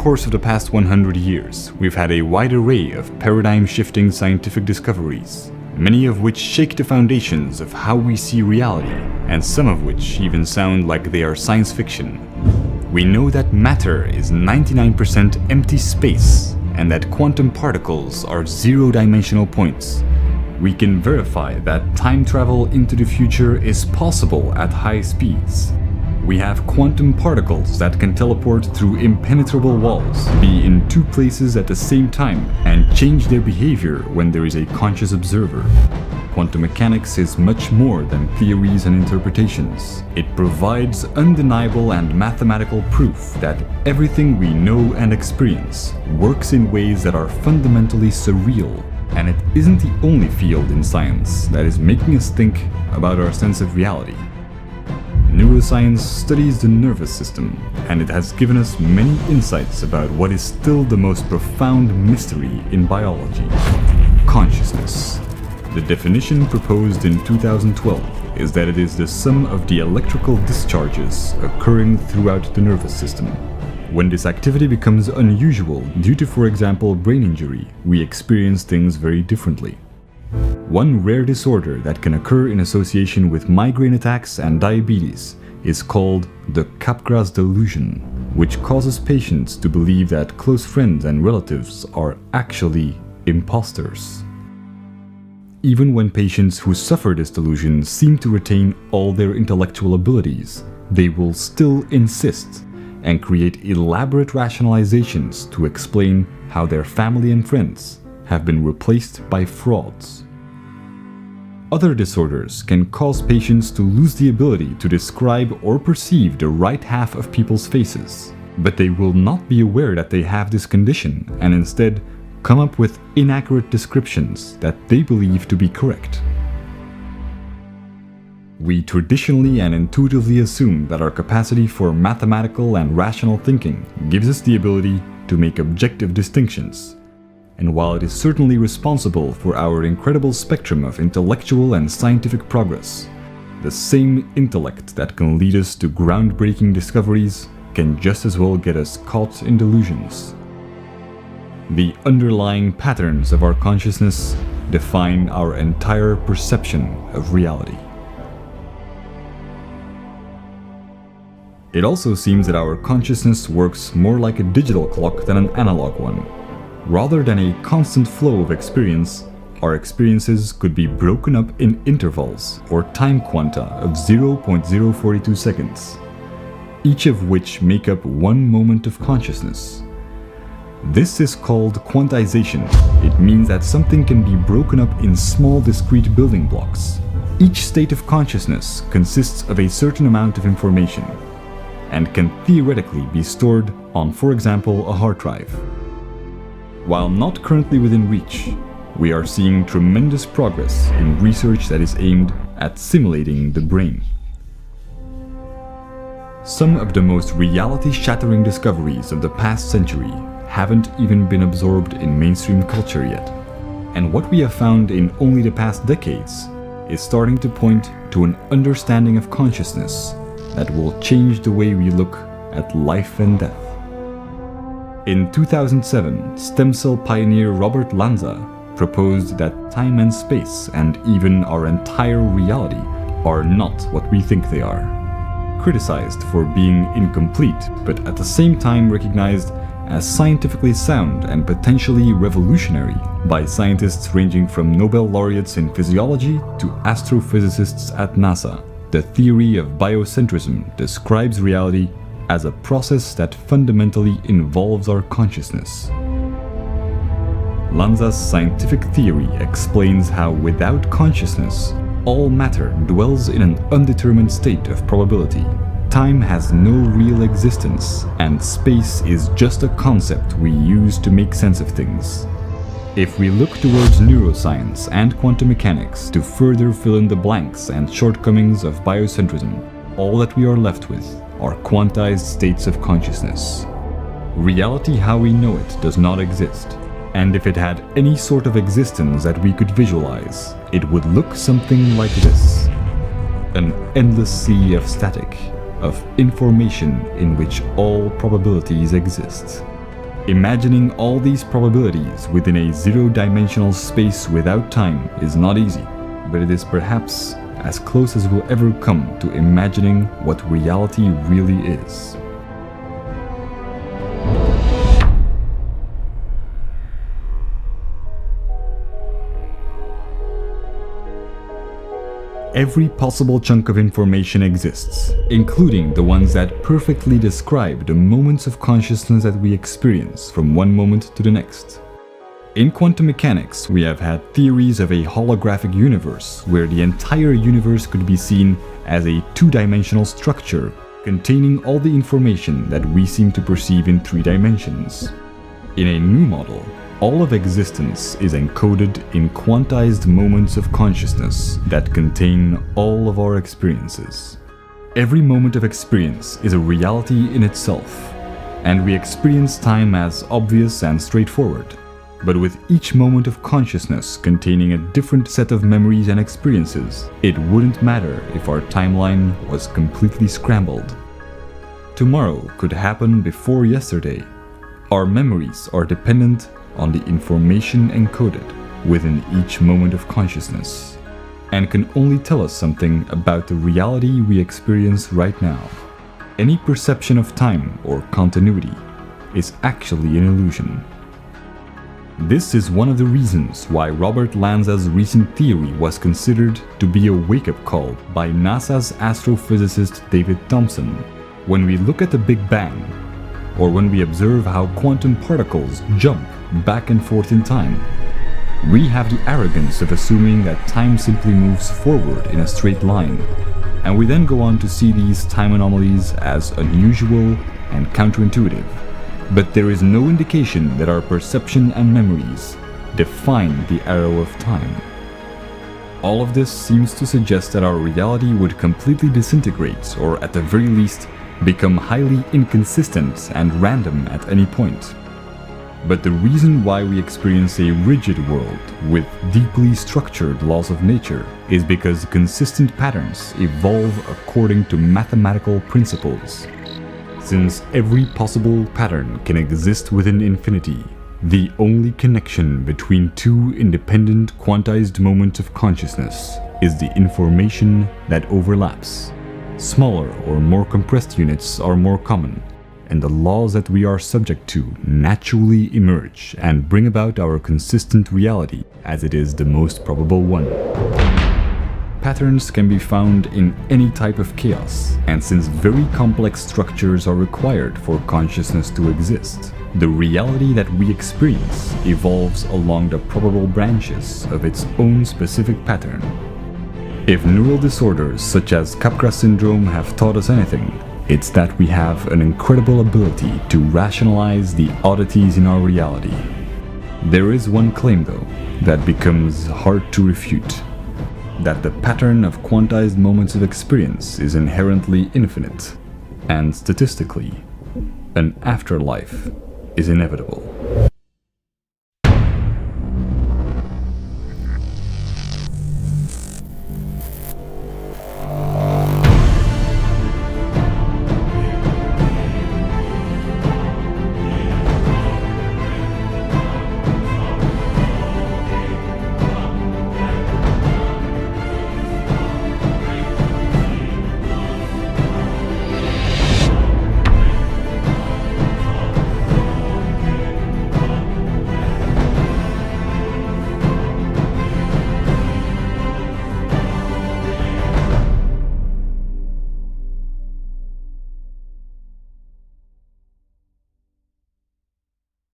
course of the past 100 years, we've had a wide array of paradigm-shifting scientific discoveries, many of which shake the foundations of how we see reality, and some of which even sound like they are science fiction. We know that matter is 99% empty space, and that quantum particles are zero-dimensional points. We can verify that time travel into the future is possible at high speeds. We have quantum particles that can teleport through impenetrable walls, be in two places at the same time, and change their behavior when there is a conscious observer. Quantum mechanics is much more than theories and interpretations. It provides undeniable and mathematical proof that everything we know and experience works in ways that are fundamentally surreal. And it isn't the only field in science that is making us think about our sense of reality. Neuroscience studies the nervous system, and it has given us many insights about what is still the most profound mystery in biology: consciousness. The definition proposed in 2012 is that it is the sum of the electrical discharges occurring throughout the nervous system. When this activity becomes unusual due to, for example, brain injury, we experience things very differently. One rare disorder that can occur in association with migraine attacks and diabetes is called the Capgras delusion, which causes patients to believe that close friends and relatives are actually imposters. Even when patients who suffer this delusion seem to retain all their intellectual abilities, they will still insist and create elaborate rationalizations to explain how their family and friends have been replaced by frauds. Other disorders can cause patients to lose the ability to describe or perceive the right half of people's faces, but they will not be aware that they have this condition and instead come up with inaccurate descriptions that they believe to be correct. We traditionally and intuitively assume that our capacity for mathematical and rational thinking gives us the ability to make objective distinctions. And while it is certainly responsible for our incredible spectrum of intellectual and scientific progress, the same intellect that can lead us to groundbreaking discoveries can just as well get us caught in delusions. The underlying patterns of our consciousness define our entire perception of reality. It also seems that our consciousness works more like a digital clock than an analog one. Rather than a constant flow of experience, our experiences could be broken up in intervals or time quanta of 0.042 seconds, each of which make up one moment of consciousness. This is called quantization. It means that something can be broken up in small discrete building blocks. Each state of consciousness consists of a certain amount of information and can theoretically be stored on, for example, a hard drive. While not currently within reach, we are seeing tremendous progress in research that is aimed at simulating the brain. Some of the most reality-shattering discoveries of the past century haven't even been absorbed in mainstream culture yet. And what we have found in only the past decades is starting to point to an understanding of consciousness that will change the way we look at life and death. In 2007, stem cell pioneer Robert Lanza proposed that time and space, and even our entire reality, are not what we think they are. Criticized for being incomplete, but at the same time recognized as scientifically sound and potentially revolutionary by scientists ranging from Nobel laureates in physiology to astrophysicists at NASA. The theory of biocentrism describes reality as a process that fundamentally involves our consciousness. Lanza's scientific theory explains how without consciousness, all matter dwells in an undetermined state of probability. Time has no real existence, and space is just a concept we use to make sense of things. If we look towards neuroscience and quantum mechanics to further fill in the blanks and shortcomings of biocentrism, all that we are left with are quantized states of consciousness. Reality how we know it does not exist, and if it had any sort of existence that we could visualize, it would look something like this: an endless sea of static, of information in which all probabilities exist. Imagining all these probabilities within a zero-dimensional space without time is not easy, but it is perhaps as close as we'll ever come to imagining what reality really is. Every possible chunk of information exists, including the ones that perfectly describe the moments of consciousness that we experience from one moment to the next. In quantum mechanics, we have had theories of a holographic universe, where the entire universe could be seen as a two-dimensional structure containing all the information that we seem to perceive in 3 dimensions. In a new model, all of existence is encoded in quantized moments of consciousness that contain all of our experiences. Every moment of experience is a reality in itself, and we experience time as obvious and straightforward. But with each moment of consciousness containing a different set of memories and experiences, it wouldn't matter if our timeline was completely scrambled. Tomorrow could happen before yesterday. Our memories are dependent on the information encoded within each moment of consciousness, and can only tell us something about the reality we experience right now. Any perception of time or continuity is actually an illusion. This is one of the reasons why Robert Lanza's recent theory was considered to be a wake-up call by NASA's astrophysicist David Thompson. When we look at the Big Bang, or when we observe how quantum particles jump back and forth in time, we have the arrogance of assuming that time simply moves forward in a straight line, and we then go on to see these time anomalies as unusual and counterintuitive. But there is no indication that our perception and memories define the arrow of time. All of this seems to suggest that our reality would completely disintegrate, or at the very least, become highly inconsistent and random at any point. But the reason why we experience a rigid world with deeply structured laws of nature is because consistent patterns evolve according to mathematical principles. Since every possible pattern can exist within infinity, the only connection between 2 independent quantized moments of consciousness is the information that overlaps. Smaller or more compressed units are more common, and the laws that we are subject to naturally emerge and bring about our consistent reality as it is the most probable one. Patterns can be found in any type of chaos, and since very complex structures are required for consciousness to exist, the reality that we experience evolves along the probable branches of its own specific pattern. If neural disorders such as Capgras syndrome have taught us anything, it's that we have an incredible ability to rationalize the oddities in our reality. There is one claim, though, that becomes hard to refute: that the pattern of quantized moments of experience is inherently infinite, and statistically, an afterlife is inevitable.